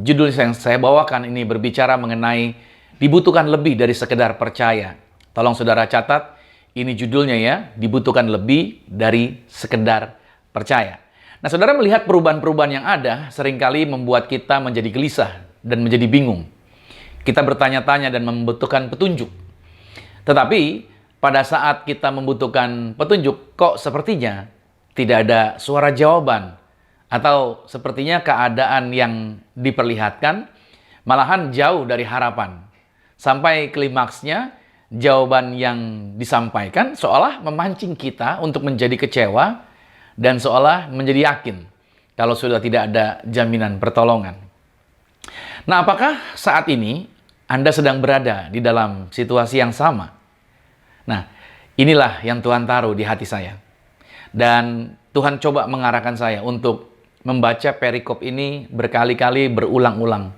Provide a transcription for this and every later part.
Judul yang saya bawakan ini berbicara mengenai dibutuhkan lebih dari sekedar percaya. Tolong saudara catat, ini judulnya ya, dibutuhkan lebih dari sekedar percaya. Nah, saudara melihat perubahan-perubahan yang ada seringkali membuat kita menjadi gelisah dan menjadi bingung. Kita bertanya-tanya dan membutuhkan petunjuk. Tetapi pada saat kita membutuhkan petunjuk, kok sepertinya tidak ada suara jawaban. Atau sepertinya keadaan yang diperlihatkan malahan jauh dari harapan. Sampai klimaksnya, jawaban yang disampaikan seolah memancing kita untuk menjadi kecewa dan seolah menjadi yakin kalau sudah tidak ada jaminan pertolongan. Nah, apakah saat ini Anda sedang berada di dalam situasi yang sama? Nah, inilah yang Tuhan taruh di hati saya. Dan Tuhan coba mengarahkan saya untuk membaca perikop ini berkali-kali berulang-ulang.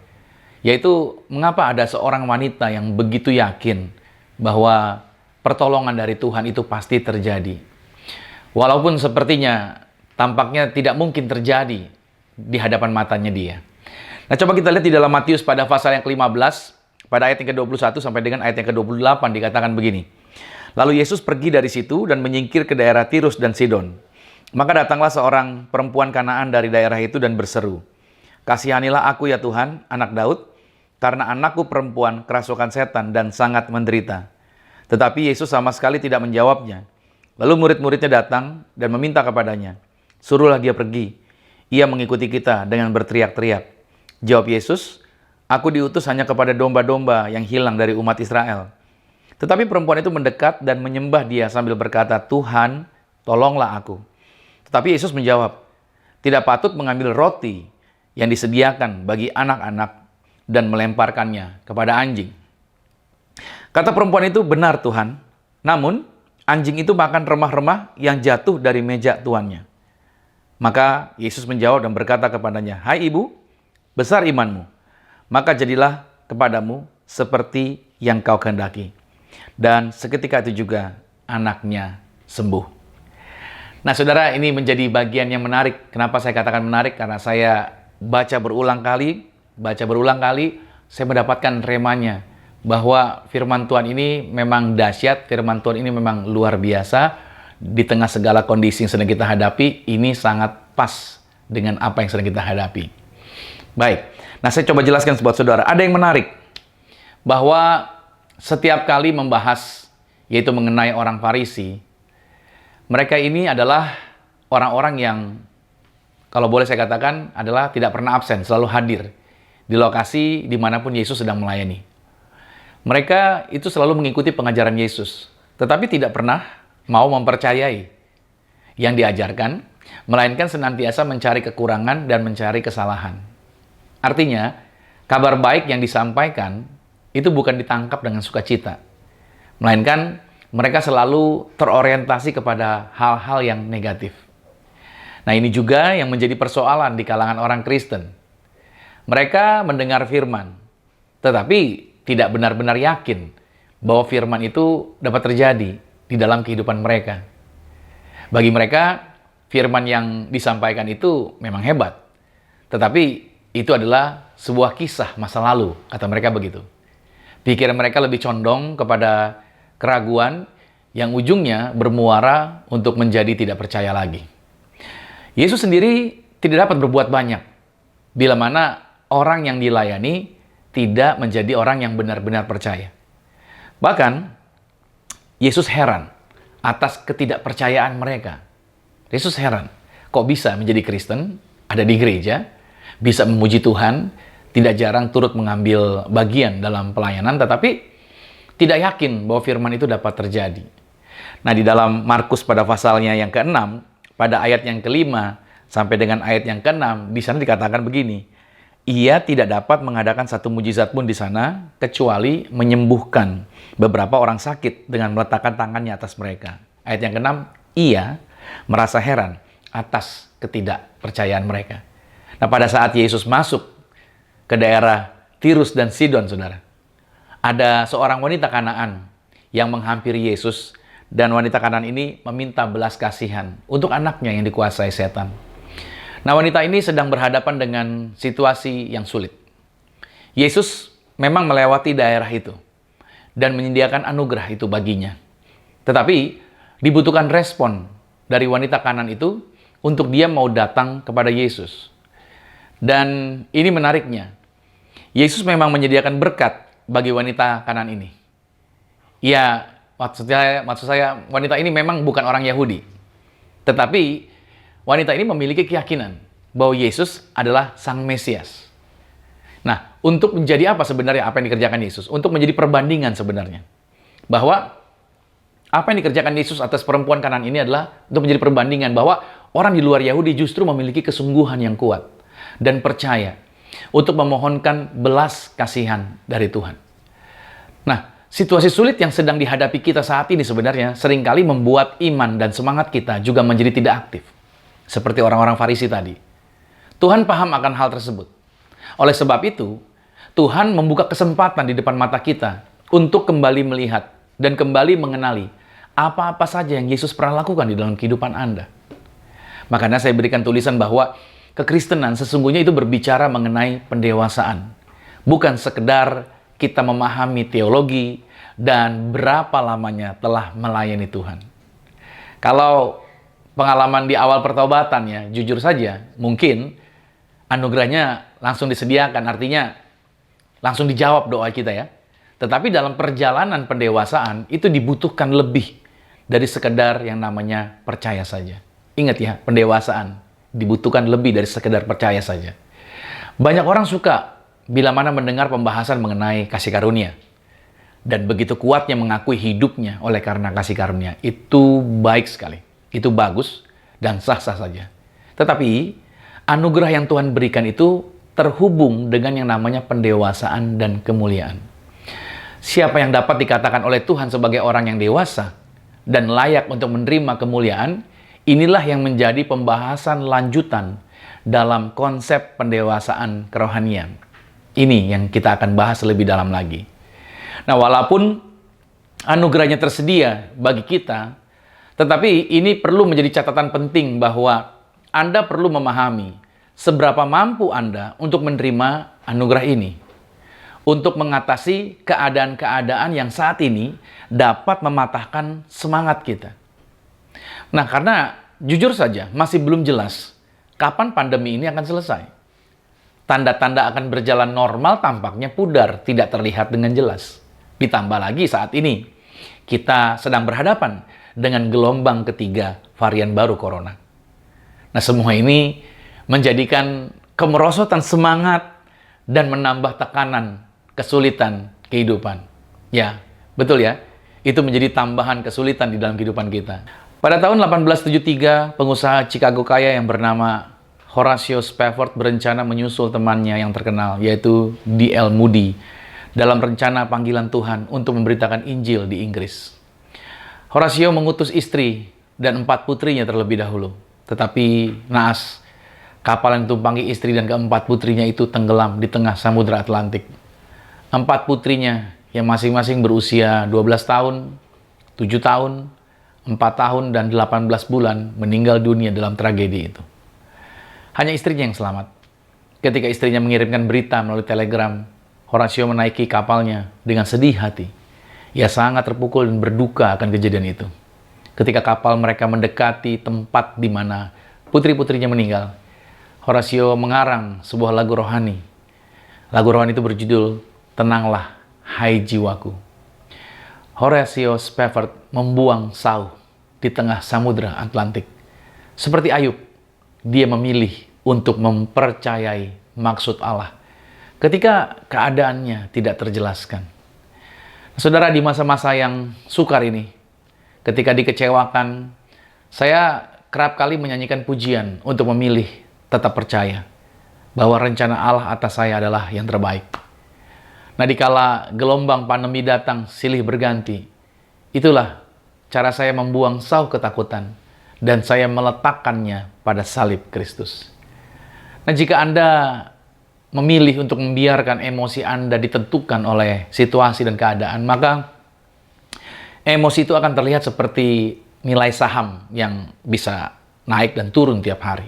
Yaitu mengapa ada seorang wanita yang begitu yakin bahwa pertolongan dari Tuhan itu pasti terjadi. Walaupun sepertinya tampaknya tidak mungkin terjadi di hadapan matanya dia. Nah, coba kita lihat di dalam Matius pada pasal yang ke-15, pada ayat yang ke-21 sampai dengan ayat yang ke-28 dikatakan begini. Lalu Yesus pergi dari situ dan menyingkir ke daerah Tirus dan Sidon. Maka datanglah seorang perempuan Kanaan dari daerah itu dan berseru, "Kasihanilah aku ya Tuhan, anak Daud, karena anakku perempuan kerasukan setan dan sangat menderita." Tetapi Yesus sama sekali tidak menjawabnya. Lalu murid-muridnya datang dan meminta kepadanya, "Suruhlah dia pergi. Ia mengikuti kita," dengan berteriak-teriak. Jawab Yesus, "Aku diutus hanya kepada domba-domba yang hilang dari umat Israel." Tetapi perempuan itu mendekat dan menyembah dia sambil berkata, "Tuhan, tolonglah aku." Tetapi Yesus menjawab, "Tidak patut mengambil roti yang disediakan bagi anak-anak dan melemparkannya kepada anjing." Kata perempuan itu, "Benar Tuhan, namun anjing itu makan remah-remah yang jatuh dari meja tuannya." Maka Yesus menjawab dan berkata kepadanya, "Hai ibu, besar imanmu, maka jadilah kepadamu seperti yang kau kehendaki." Dan seketika itu juga anaknya sembuh. Nah, saudara, ini menjadi bagian yang menarik. Kenapa saya katakan menarik? Karena saya baca berulang kali, saya mendapatkan remanya. Bahwa firman Tuhan ini memang dahsyat, firman Tuhan ini memang luar biasa. Di tengah segala kondisi yang sedang kita hadapi, ini sangat pas dengan apa yang sedang kita hadapi. Baik, nah saya coba jelaskan buat saudara. Ada yang menarik, bahwa setiap kali membahas, yaitu mengenai orang Farisi, mereka ini adalah orang-orang yang, kalau boleh saya katakan, adalah tidak pernah absen, selalu hadir di lokasi dimanapun Yesus sedang melayani. Mereka itu selalu mengikuti pengajaran Yesus, tetapi tidak pernah mau mempercayai yang diajarkan, melainkan senantiasa mencari kekurangan dan mencari kesalahan. Artinya, kabar baik yang disampaikan itu bukan ditangkap dengan sukacita, melainkan mereka selalu terorientasi kepada hal-hal yang negatif. Nah, ini juga yang menjadi persoalan di kalangan orang Kristen. Mereka mendengar firman, tetapi tidak benar-benar yakin bahwa firman itu dapat terjadi di dalam kehidupan mereka. Bagi mereka, firman yang disampaikan itu memang hebat. Tetapi itu adalah sebuah kisah masa lalu, kata mereka begitu. Pikiran mereka lebih condong kepada keraguan yang ujungnya bermuara untuk menjadi tidak percaya lagi. Yesus sendiri tidak dapat berbuat banyak bila mana orang yang dilayani tidak menjadi orang yang benar-benar percaya. Bahkan Yesus heran atas ketidakpercayaan mereka. Yesus heran, kok bisa menjadi Kristen, ada di gereja, bisa memuji Tuhan, tidak jarang turut mengambil bagian dalam pelayanan, tetapi tidak yakin bahwa firman itu dapat terjadi. Nah, di dalam Markus pada pasalnya yang ke-6, pada ayat yang ke-5 sampai dengan ayat yang ke-6, di sana dikatakan begini, "Ia tidak dapat mengadakan satu mujizat pun di sana, kecuali menyembuhkan beberapa orang sakit dengan meletakkan tangannya atas mereka." Ayat yang ke-6, ia merasa heran atas ketidakpercayaan mereka. Nah, pada saat Yesus masuk ke daerah Tirus dan Sidon, saudara, ada seorang wanita Kanaan yang menghampiri Yesus, dan wanita Kanaan ini meminta belas kasihan untuk anaknya yang dikuasai setan. Nah, wanita ini sedang berhadapan dengan situasi yang sulit. Yesus memang melewati daerah itu dan menyediakan anugerah itu baginya. Tetapi dibutuhkan respon dari wanita Kanan itu untuk dia mau datang kepada Yesus. Dan ini menariknya. Yesus memang menyediakan berkat bagi wanita Kanan ini. Ya, maksud saya wanita ini memang bukan orang Yahudi. Tetapi wanita ini memiliki keyakinan bahwa Yesus adalah Sang Mesias. Nah, untuk menjadi apa sebenarnya apa yang dikerjakan Yesus? Untuk menjadi perbandingan sebenarnya. Bahwa apa yang dikerjakan Yesus atas perempuan Kanan ini adalah untuk menjadi perbandingan bahwa orang di luar Yahudi justru memiliki kesungguhan yang kuat dan percaya untuk memohonkan belas kasihan dari Tuhan. Nah, situasi sulit yang sedang dihadapi kita saat ini sebenarnya seringkali membuat iman dan semangat kita juga menjadi tidak aktif. Seperti orang-orang Farisi tadi. Tuhan paham akan hal tersebut. Oleh sebab itu, Tuhan membuka kesempatan di depan mata kita untuk kembali melihat dan kembali mengenali apa-apa saja yang Yesus pernah lakukan di dalam kehidupan Anda. Makanya saya berikan tulisan bahwa kekristenan sesungguhnya itu berbicara mengenai pendewasaan. Bukan sekedar kita memahami teologi dan berapa lamanya telah melayani Tuhan. Kalau pengalaman di awal pertobatannya, jujur saja, mungkin anugerahnya langsung disediakan, artinya langsung dijawab doa kita ya. Tetapi dalam perjalanan pendewasaan itu dibutuhkan lebih dari sekedar yang namanya percaya saja. Ingat ya, pendewasaan dibutuhkan lebih dari sekedar percaya saja. Banyak orang suka bila mana mendengar pembahasan mengenai kasih karunia. Dan begitu kuatnya mengakui hidupnya oleh karena kasih karunia. Itu baik sekali. Itu bagus dan sah-sah saja. Tetapi anugerah yang Tuhan berikan itu terhubung dengan yang namanya pendewasaan dan kemuliaan. Siapa yang dapat dikatakan oleh Tuhan sebagai orang yang dewasa dan layak untuk menerima kemuliaan, inilah yang menjadi pembahasan lanjutan dalam konsep pendewasaan kerohanian. Ini yang kita akan bahas lebih dalam lagi. Nah, walaupun anugerahnya tersedia bagi kita, tetapi ini perlu menjadi catatan penting bahwa Anda perlu memahami seberapa mampu Anda untuk menerima anugerah ini. Untuk mengatasi keadaan-keadaan yang saat ini dapat mematahkan semangat kita. Nah, karena jujur saja masih belum jelas kapan pandemi ini akan selesai. Tanda-tanda akan berjalan normal tampaknya pudar, tidak terlihat dengan jelas. Ditambah lagi saat ini, kita sedang berhadapan dengan gelombang ketiga varian baru corona. Nah, semua ini menjadikan kemerosotan semangat dan menambah tekanan, kesulitan kehidupan. Ya, betul ya. Itu menjadi tambahan kesulitan di dalam kehidupan kita. Pada tahun 1873, pengusaha Chicago kaya yang bernama Horatio Spafford berencana menyusul temannya yang terkenal, yaitu D.L. Moody, dalam rencana panggilan Tuhan untuk memberitakan Injil di Inggris. Horatio mengutus istri dan 4 putrinya terlebih dahulu. Tetapi naas, kapal yang ditumpangi istri dan keempat putrinya itu tenggelam di tengah Samudra Atlantik. 4 putrinya yang masing-masing berusia 12 tahun, 7 tahun, 4 tahun, dan 18 bulan meninggal dunia dalam tragedi itu. Hanya istrinya yang selamat. Ketika istrinya mengirimkan berita melalui telegram, Horatio menaiki kapalnya dengan sedih hati. Ia sangat terpukul dan berduka akan kejadian itu. Ketika kapal mereka mendekati tempat di mana putri-putrinya meninggal, Horatio mengarang sebuah lagu rohani. Lagu rohani itu berjudul Tenanglah, Hai Jiwaku. Horatio Spafford membuang sauh di tengah Samudra Atlantik. Seperti Ayub, dia memilih untuk mempercayai maksud Allah ketika keadaannya tidak terjelaskan. Saudara, di masa-masa yang sukar ini, ketika dikecewakan, saya kerap kali menyanyikan pujian untuk memilih tetap percaya bahwa rencana Allah atas saya adalah yang terbaik. Nah, dikala gelombang pandemi datang silih berganti, itulah cara saya membuang sauh ketakutan dan saya meletakkannya pada salib Kristus. Nah, jika Anda memilih untuk membiarkan emosi Anda ditentukan oleh situasi dan keadaan, maka emosi itu akan terlihat seperti nilai saham yang bisa naik dan turun tiap hari.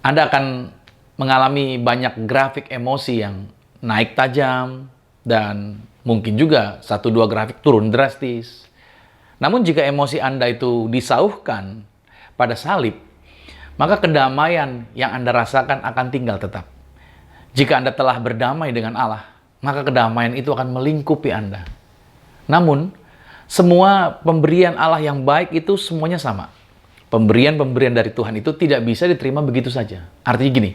Anda akan mengalami banyak grafik emosi yang naik tajam, dan mungkin juga satu dua grafik turun drastis. Namun jika emosi Anda itu disauhkan pada salib, maka kedamaian yang Anda rasakan akan tinggal tetap. Jika Anda telah berdamai dengan Allah, maka kedamaian itu akan melingkupi Anda. Namun, semua pemberian Allah yang baik itu semuanya sama. Pemberian-pemberian dari Tuhan itu tidak bisa diterima begitu saja. Artinya gini,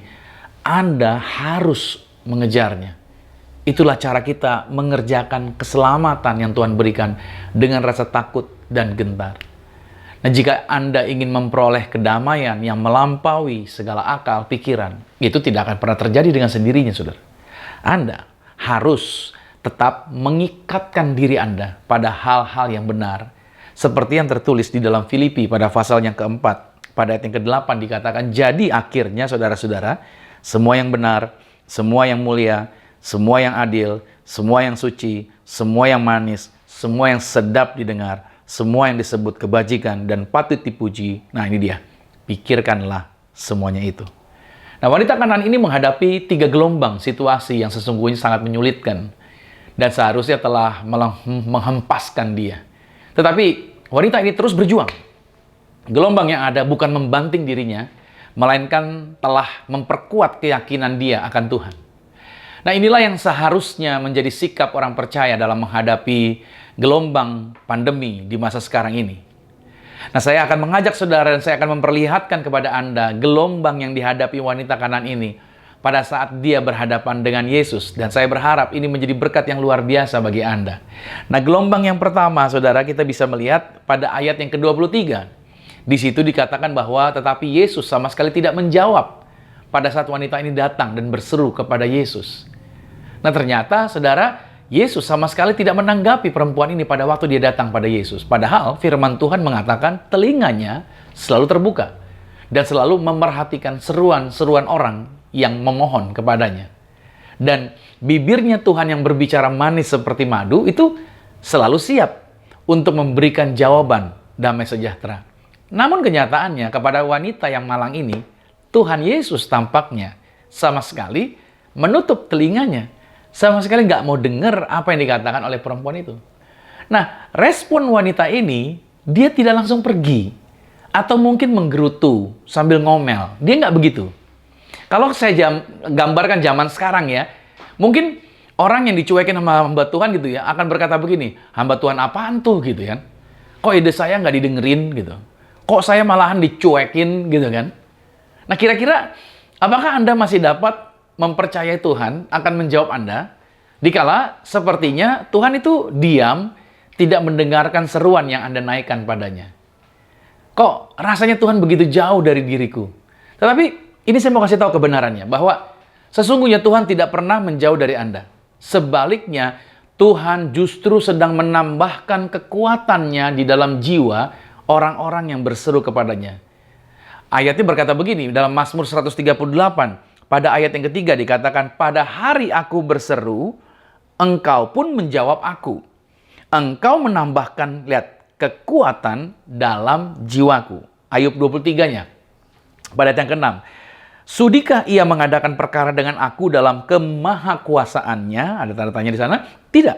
Anda harus mengejarnya. Itulah cara kita mengerjakan keselamatan yang Tuhan berikan dengan rasa takut dan gentar. Nah, jika Anda ingin memperoleh kedamaian yang melampaui segala akal, pikiran, itu tidak akan pernah terjadi dengan sendirinya, saudara. Anda harus tetap mengikatkan diri Anda pada hal-hal yang benar. Seperti yang tertulis di dalam Filipi pada pasal yang keempat. Pada ayat yang ke-8 dikatakan, jadi akhirnya saudara-saudara, semua yang benar, semua yang mulia, semua yang adil, semua yang suci, semua yang manis, semua yang sedap didengar, semua yang disebut kebajikan dan patut dipuji. Nah ini dia, pikirkanlah semuanya itu. Nah wanita Kanaan ini menghadapi 3 gelombang situasi yang sesungguhnya sangat menyulitkan. Dan seharusnya telah menghempaskan dia. Tetapi wanita ini terus berjuang. Gelombang yang ada bukan membanting dirinya, melainkan telah memperkuat keyakinan dia akan Tuhan. Nah inilah yang seharusnya menjadi sikap orang percaya dalam menghadapi gelombang pandemi di masa sekarang ini. Nah saya akan mengajak saudara dan saya akan memperlihatkan kepada Anda gelombang yang dihadapi wanita Kanaan ini pada saat dia berhadapan dengan Yesus. Dan saya berharap ini menjadi berkat yang luar biasa bagi Anda. Nah gelombang yang pertama saudara kita bisa melihat pada ayat yang ke-23. Di situ dikatakan bahwa tetapi Yesus sama sekali tidak menjawab pada saat wanita ini datang dan berseru kepada Yesus. Nah ternyata saudara, Yesus sama sekali tidak menanggapi perempuan ini pada waktu dia datang pada Yesus. Padahal firman Tuhan mengatakan telinganya selalu terbuka dan selalu memerhatikan seruan-seruan orang yang memohon kepadanya. Dan bibirnya Tuhan yang berbicara manis seperti madu itu selalu siap untuk memberikan jawaban damai sejahtera. Namun kenyataannya kepada wanita yang malang ini, Tuhan Yesus tampaknya sama sekali menutup telinganya. Sama sekali nggak mau dengar apa yang dikatakan oleh perempuan itu. Nah, respon wanita ini, dia tidak langsung pergi. Atau mungkin menggerutu sambil ngomel. Dia nggak begitu. Kalau saya gambarkan zaman sekarang ya, mungkin orang yang dicuekin sama hamba Tuhan gitu ya, akan berkata begini, hamba Tuhan apaan tuh gitu kan? Kok ide saya nggak didengerin gitu? Kok saya malahan dicuekin gitu kan? Nah kira-kira, apakah Anda masih dapat mempercayai Tuhan akan menjawab Anda? Dikala sepertinya Tuhan itu diam, tidak mendengarkan seruan yang Anda naikkan padanya. Kok rasanya Tuhan begitu jauh dari diriku? Tetapi ini saya mau kasih tahu kebenarannya, bahwa sesungguhnya Tuhan tidak pernah menjauh dari Anda. Sebaliknya, Tuhan justru sedang menambahkan kekuatannya di dalam jiwa orang-orang yang berseru kepadanya. Ayatnya berkata begini, dalam Mazmur 138, pada ayat yang ketiga dikatakan, pada hari aku berseru, engkau pun menjawab aku. Engkau menambahkan, lihat, kekuatan dalam jiwaku. Ayub 23-nya, pada ayat yang ke-6. Sudikah ia mengadakan perkara dengan aku dalam kemahakuasaannya? Ada tanda tanya di sana? Tidak.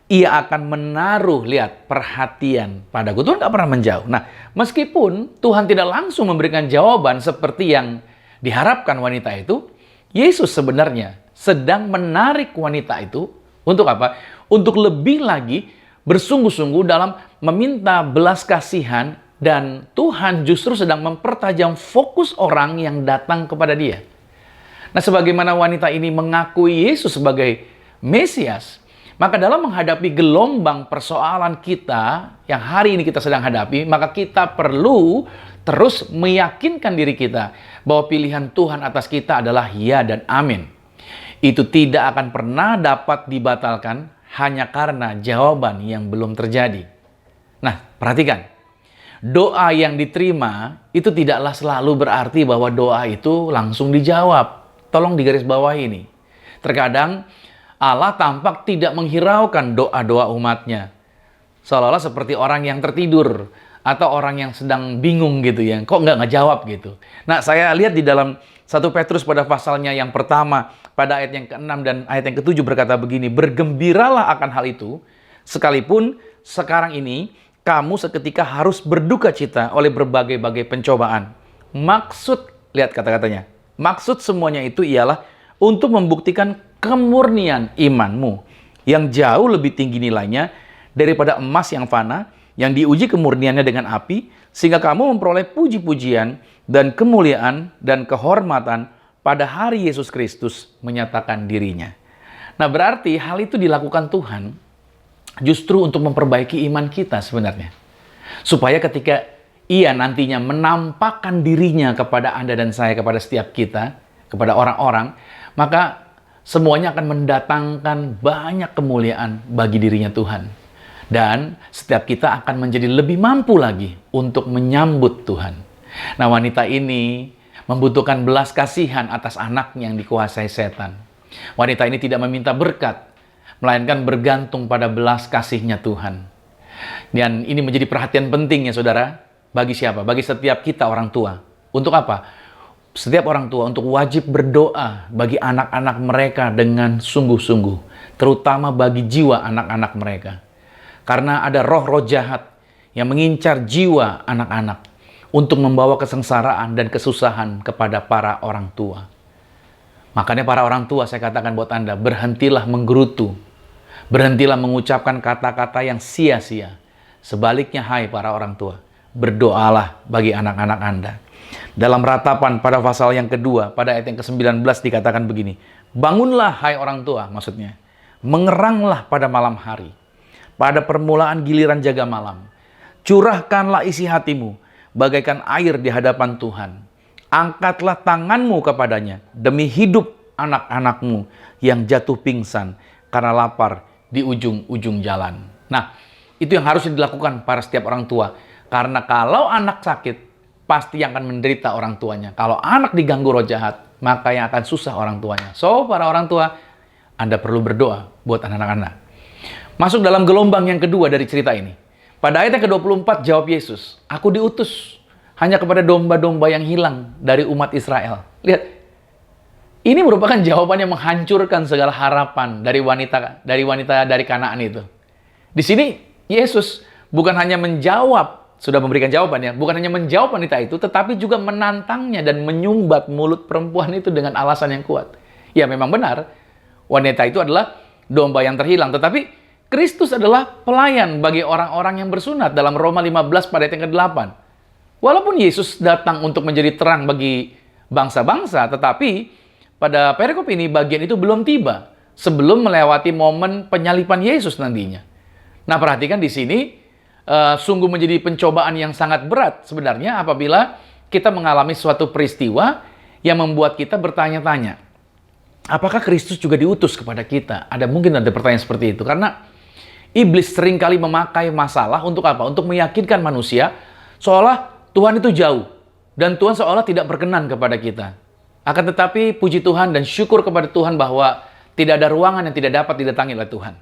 Ia akan menaruh, lihat, perhatian padaku. Tuhan nggak pernah menjauh. Nah, meskipun Tuhan tidak langsung memberikan jawaban seperti yang diharapkan wanita itu, Yesus sebenarnya sedang menarik wanita itu untuk apa? Untuk lebih lagi bersungguh-sungguh dalam meminta belas kasihan. Dan Tuhan justru sedang mempertajam fokus orang yang datang kepada dia. Nah, sebagaimana wanita ini mengakui Yesus sebagai Mesias, maka dalam menghadapi gelombang persoalan kita yang hari ini kita sedang hadapi, maka kita perlu terus meyakinkan diri kita bahwa pilihan Tuhan atas kita adalah ya dan amin. Itu tidak akan pernah dapat dibatalkan hanya karena jawaban yang belum terjadi. Nah, perhatikan. Doa yang diterima itu tidaklah selalu berarti bahwa doa itu langsung dijawab. Tolong digarisbawahi ini. Terkadang Allah tampak tidak menghiraukan doa-doa umatnya. Seolah-olah seperti orang yang tertidur atau orang yang sedang bingung gitu ya, kok nggak ngejawab gitu. Nah, saya lihat di dalam 1 Petrus pada pasalnya yang pertama, pada ayat yang ke-6 dan ayat yang ke-7 berkata begini, bergembiralah akan hal itu, sekalipun sekarang ini kamu seketika harus berduka cita oleh berbagai-bagai pencobaan. Maksud, lihat kata-katanya, maksud semuanya itu ialah untuk membuktikan kemurnian imanmu yang jauh lebih tinggi nilainya daripada emas yang fana, yang diuji kemurniannya dengan api, sehingga kamu memperoleh puji-pujian dan kemuliaan dan kehormatan pada hari Yesus Kristus menyatakan dirinya. Nah, berarti hal itu dilakukan Tuhan justru untuk memperbaiki iman kita sebenarnya. Supaya ketika Ia nantinya menampakkan dirinya kepada Anda dan saya, kepada setiap kita, kepada orang-orang, maka semuanya akan mendatangkan banyak kemuliaan bagi dirinya Tuhan. Dan setiap kita akan menjadi lebih mampu lagi untuk menyambut Tuhan. Nah, wanita ini membutuhkan belas kasihan atas anaknya yang dikuasai setan. Wanita ini tidak meminta berkat, melainkan bergantung pada belas kasihnya Tuhan. Dan ini menjadi perhatian penting ya saudara, bagi siapa? Bagi setiap kita orang tua. Untuk apa? Setiap orang tua untuk wajib berdoa bagi anak-anak mereka dengan sungguh-sungguh, terutama bagi jiwa anak-anak mereka. Karena ada roh-roh jahat yang mengincar jiwa anak-anak untuk membawa kesengsaraan dan kesusahan kepada para orang tua. Makanya para orang tua, saya katakan buat Anda, berhentilah menggerutu. Berhentilah mengucapkan kata-kata yang sia-sia. Sebaliknya, hai para orang tua, berdoalah bagi anak-anak Anda. Dalam ratapan pada pasal yang kedua, pada ayat yang ke-19 dikatakan begini, bangunlah hai orang tua, maksudnya, mengeranglah pada malam hari. Pada permulaan giliran jaga malam, curahkanlah isi hatimu bagaikan air di hadapan Tuhan. Angkatlah tanganmu kepadanya demi hidup anak-anakmu yang jatuh pingsan karena lapar di ujung-ujung jalan. Nah, itu yang harus dilakukan para setiap orang tua. Karena kalau anak sakit, pasti yang akan menderita orang tuanya. Kalau anak diganggu roh jahat, maka yang akan susah orang tuanya. So, para orang tua, Anda perlu berdoa buat anak-anak Anda. Masuk dalam gelombang yang kedua dari cerita ini. Pada ayat yang ke-24 jawab Yesus, aku diutus hanya kepada domba-domba yang hilang dari umat Israel. Lihat, ini merupakan jawaban yang menghancurkan segala harapan dari wanita dari Kanaan itu. Di sini Yesus bukan hanya menjawab, sudah memberikan jawabannya, bukan hanya menjawab wanita itu, tetapi juga menantangnya dan menyumbat mulut perempuan itu dengan alasan yang kuat. Ya memang benar, wanita itu adalah domba yang terhilang, tetapi Kristus adalah pelayan bagi orang-orang yang bersunat dalam Roma 15 pada ayat yang ke-8. Walaupun Yesus datang untuk menjadi terang bagi bangsa-bangsa, tetapi pada perikop ini bagian itu belum tiba sebelum melewati momen penyalipan Yesus nantinya. Nah, perhatikan di sini sungguh menjadi pencobaan yang sangat berat sebenarnya apabila kita mengalami suatu peristiwa yang membuat kita bertanya-tanya, apakah Kristus juga diutus kepada kita? Mungkin ada pertanyaan seperti itu karena iblis seringkali memakai masalah untuk apa? Untuk meyakinkan manusia seolah Tuhan itu jauh dan Tuhan seolah tidak berkenan kepada kita. Akan tetapi puji Tuhan dan syukur kepada Tuhan bahwa tidak ada ruangan yang tidak dapat didatangi oleh Tuhan.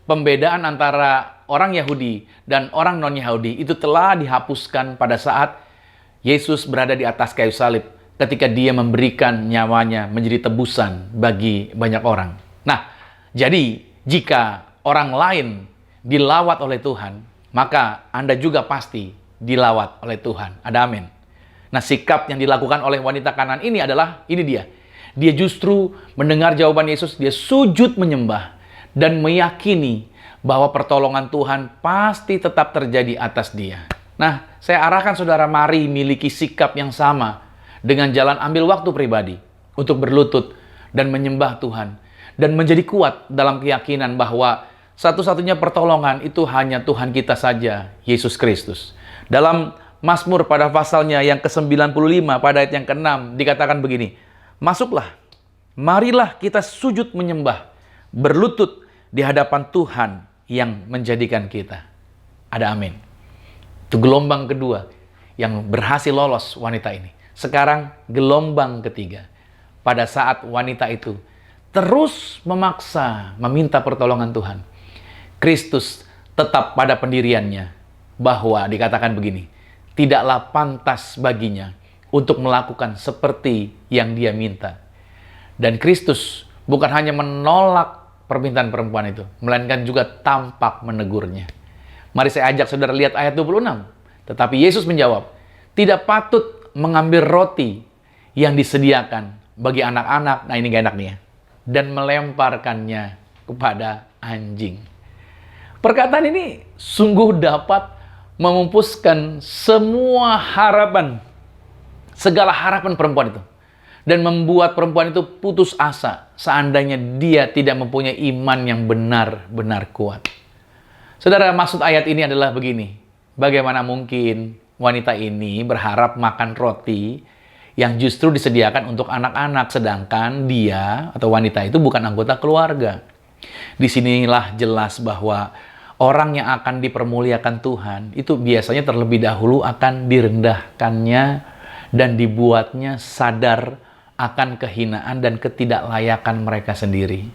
Pembedaan antara orang Yahudi dan orang non-Yahudi itu telah dihapuskan pada saat Yesus berada di atas kayu salib ketika dia memberikan nyawanya menjadi tebusan bagi banyak orang. Nah, jadi jika orang lain dilawat oleh Tuhan, maka Anda juga pasti dilawat oleh Tuhan. Ada amin. Nah, sikap yang dilakukan oleh wanita Kanaan ini adalah, ini dia. Dia justru mendengar jawaban Yesus, dia sujud menyembah dan meyakini bahwa pertolongan Tuhan pasti tetap terjadi atas dia. Nah, saya arahkan saudara, mari miliki sikap yang sama dengan jalan ambil waktu pribadi untuk berlutut dan menyembah Tuhan dan menjadi kuat dalam keyakinan bahwa satu-satunya pertolongan itu hanya Tuhan kita saja, Yesus Kristus. Dalam Mazmur pada pasalnya yang ke-95 pada ayat yang ke-6 dikatakan begini, masuklah, marilah kita sujud menyembah, berlutut di hadapan Tuhan yang menjadikan kita. Ada amin. Itu gelombang kedua yang berhasil lolos wanita ini. Sekarang gelombang ketiga. Pada saat wanita itu terus memaksa meminta pertolongan Tuhan, Kristus tetap pada pendiriannya. bahwa dikatakan begini, tidaklah pantas baginya untuk melakukan seperti yang dia minta. Dan Kristus bukan hanya menolak permintaan perempuan itu, melainkan juga tampak menegurnya. Mari saya ajak saudara lihat ayat 26. Tetapi Yesus menjawab, tidak patut mengambil roti yang disediakan bagi anak-anak, nah ini gak enak nih ya, dan melemparkannya kepada anjing. Perkataan ini sungguh dapat memupuskan semua harapan, segala harapan perempuan itu. Dan membuat perempuan itu putus asa seandainya dia tidak mempunyai iman yang benar-benar kuat. Saudara, maksud ayat ini adalah begini. Bagaimana mungkin wanita ini berharap makan roti yang justru disediakan untuk anak-anak, sedangkan dia atau wanita itu bukan anggota keluarga. Disinilah jelas bahwa orang yang akan dipermuliakan Tuhan itu biasanya terlebih dahulu akan direndahkannya dan dibuatnya sadar akan kehinaan dan ketidaklayakan mereka sendiri.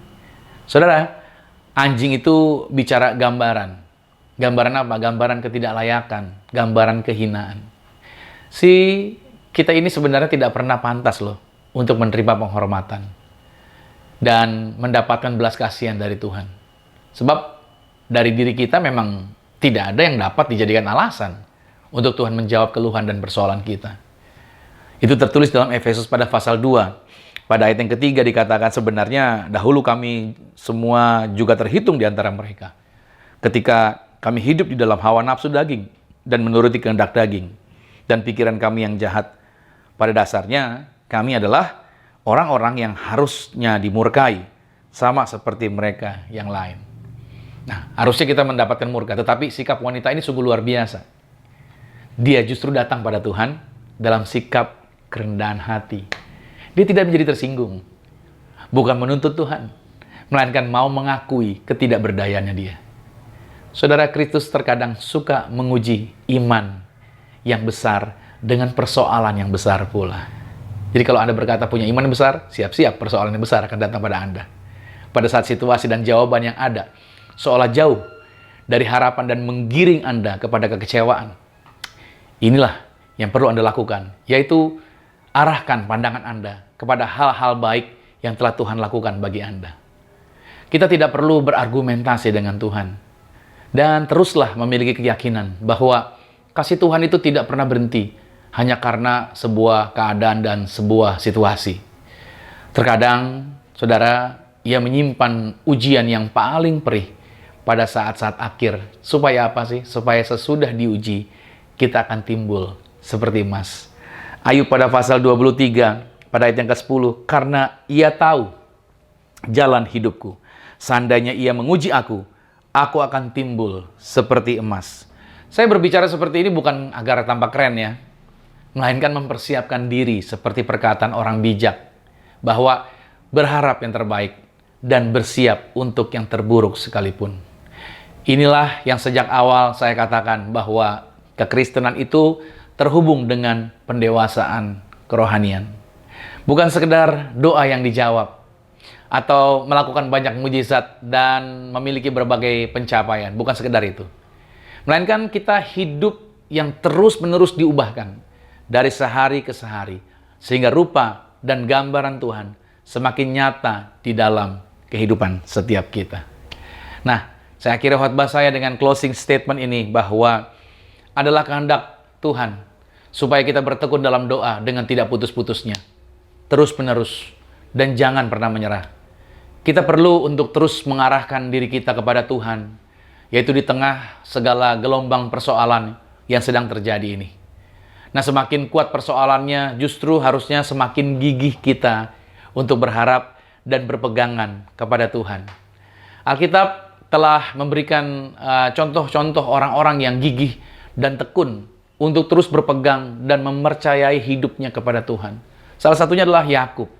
Saudara, anjing itu bicara gambaran. Gambaran apa? Gambaran ketidaklayakan, gambaran kehinaan. Kita ini sebenarnya tidak pernah pantas loh untuk menerima penghormatan dan mendapatkan belas kasihan dari Tuhan. Sebab dari diri kita memang tidak ada yang dapat dijadikan alasan untuk Tuhan menjawab keluhan dan persoalan kita. Itu tertulis dalam Efesus pada pasal 2. Pada ayat yang ketiga dikatakan, sebenarnya dahulu kami semua juga terhitung di antara mereka. Ketika kami hidup di dalam hawa nafsu daging dan menuruti kehendak daging dan pikiran kami yang jahat. Pada dasarnya kami adalah orang-orang yang harusnya dimurkai, sama seperti mereka yang lain. Nah, harusnya kita mendapatkan murka, tetapi sikap wanita ini sungguh luar biasa. Dia justru datang pada Tuhan dalam sikap kerendahan hati. Dia tidak menjadi tersinggung. Bukan menuntut Tuhan, melainkan mau mengakui ketidakberdayaannya dia. Saudara, Kristus terkadang suka menguji iman yang besar dengan persoalan yang besar pula. Jadi kalau Anda berkata punya iman yang besar, siap-siap persoalan yang besar akan datang pada Anda. Pada saat situasi dan jawaban yang ada seolah jauh dari harapan dan menggiring Anda kepada kekecewaan. Inilah yang perlu Anda lakukan, yaitu arahkan pandangan Anda kepada hal-hal baik yang telah Tuhan lakukan bagi Anda. Kita tidak perlu berargumentasi dengan Tuhan. Dan teruslah memiliki keyakinan bahwa kasih Tuhan itu tidak pernah berhenti hanya karena sebuah keadaan dan sebuah situasi. Terkadang, saudara, ia menyimpan ujian yang paling perih pada saat-saat akhir. Supaya apa sih? Supaya sesudah diuji, kita akan timbul seperti emas. Ayub pada pasal 23, pada ayat yang ke-10, karena ia tahu jalan hidupku. Seandainya ia menguji aku akan timbul seperti emas. Saya berbicara seperti ini bukan agar tampak keren ya, melainkan mempersiapkan diri seperti perkataan orang bijak, bahwa berharap yang terbaik dan bersiap untuk yang terburuk sekalipun. Inilah yang sejak awal saya katakan bahwa kekristenan itu terhubung dengan pendewasaan kerohanian. Bukan sekedar doa yang dijawab, atau melakukan banyak mujizat dan memiliki berbagai pencapaian. Bukan sekedar itu. Melainkan kita hidup yang terus-menerus diubahkan dari sehari ke sehari, sehingga rupa dan gambaran Tuhan semakin nyata di dalam kehidupan setiap kita. Nah, saya akhiri khotbah saya dengan closing statement ini, bahwa adalah kehendak Tuhan supaya kita bertekun dalam doa dengan tidak putus-putusnya, terus-menerus, dan jangan pernah menyerah. Kita perlu untuk terus mengarahkan diri kita kepada Tuhan, yaitu di tengah segala gelombang persoalan yang sedang terjadi ini. Nah, semakin kuat persoalannya, justru harusnya semakin gigih kita untuk berharap dan berpegangan kepada Tuhan. Alkitab telah memberikan contoh-contoh orang-orang yang gigih dan tekun untuk terus berpegang dan mempercayai hidupnya kepada Tuhan. Salah satunya adalah Yakub.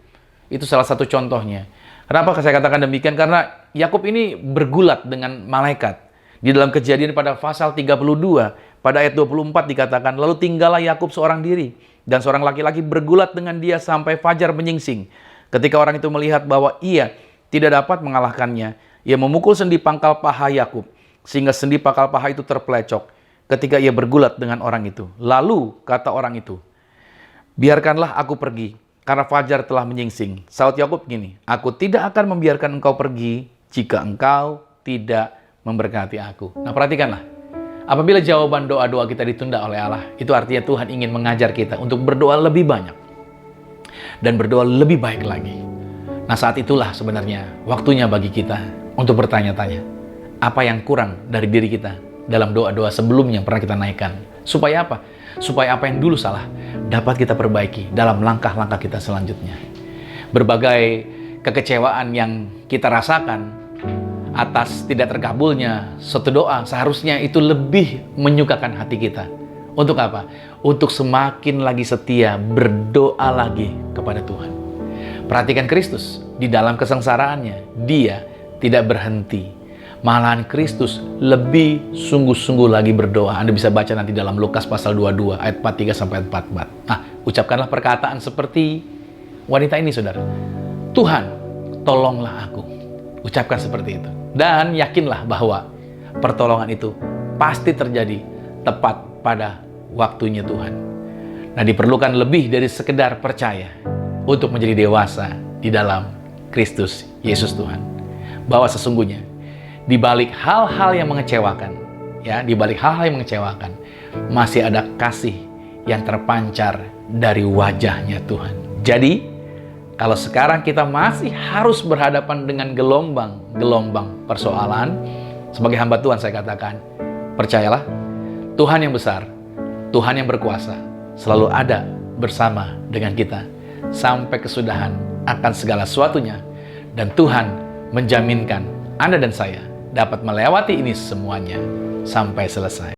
Itu salah satu contohnya. Kenapa saya katakan demikian? Karena Yakub ini bergulat dengan malaikat. Di dalam Kejadian pada pasal 32, pada ayat 24 dikatakan, lalu tinggallah Yakub seorang diri, dan seorang laki-laki bergulat dengan dia sampai fajar menyingsing. Ketika orang itu melihat bahwa ia tidak dapat mengalahkannya, ia memukul sendi pangkal paha Yakub, sehingga sendi pangkal paha itu terpelecok. ketika ia bergulat dengan orang itu. Lalu kata orang itu, biarkanlah aku pergi, karena fajar telah menyingsing. Saud Yakub gini, aku tidak akan membiarkan engkau pergi jika engkau tidak memberkati aku. Nah, perhatikanlah. Apabila jawaban doa-doa kita ditunda oleh Allah, itu artinya Tuhan ingin mengajar kita untuk berdoa lebih banyak dan berdoa lebih baik lagi. Nah, saat itulah sebenarnya waktunya bagi kita untuk bertanya-tanya, apa yang kurang dari diri kita dalam doa-doa sebelumnya yang pernah kita naikkan. Supaya apa? Supaya apa yang dulu salah dapat kita perbaiki dalam langkah-langkah kita selanjutnya. Berbagai kekecewaan yang kita rasakan atas tidak terkabulnya suatu doa, seharusnya itu lebih menyukakan hati kita. Untuk apa? Untuk semakin lagi setia berdoa lagi kepada Tuhan. Perhatikan Kristus di dalam kesengsaraannya, dia tidak berhenti. Malahan Kristus lebih sungguh-sungguh lagi berdoa. Anda bisa baca nanti dalam Lukas pasal 22 ayat 43 sampai 44. Nah, ucapkanlah perkataan seperti wanita ini, saudara. Tuhan, tolonglah aku. Ucapkan seperti itu. Dan yakinlah bahwa pertolongan itu pasti terjadi tepat pada waktunya Tuhan. Nah, diperlukan lebih dari sekedar percaya untuk menjadi dewasa di dalam Kristus Yesus Tuhan. Bahwa sesungguhnya di balik hal-hal yang mengecewakan, di balik hal-hal yang mengecewakan, masih ada kasih yang terpancar dari wajahnya Tuhan. Jadi, kalau sekarang kita masih harus berhadapan dengan gelombang persoalan, sebagai hamba Tuhan saya katakan, percayalah, Tuhan yang besar, Tuhan yang berkuasa, selalu ada bersama dengan kita sampai kesudahan akan segala sesuatunya. Dan Tuhan menjaminkan Anda dan saya dapat melewati ini semuanya sampai selesai.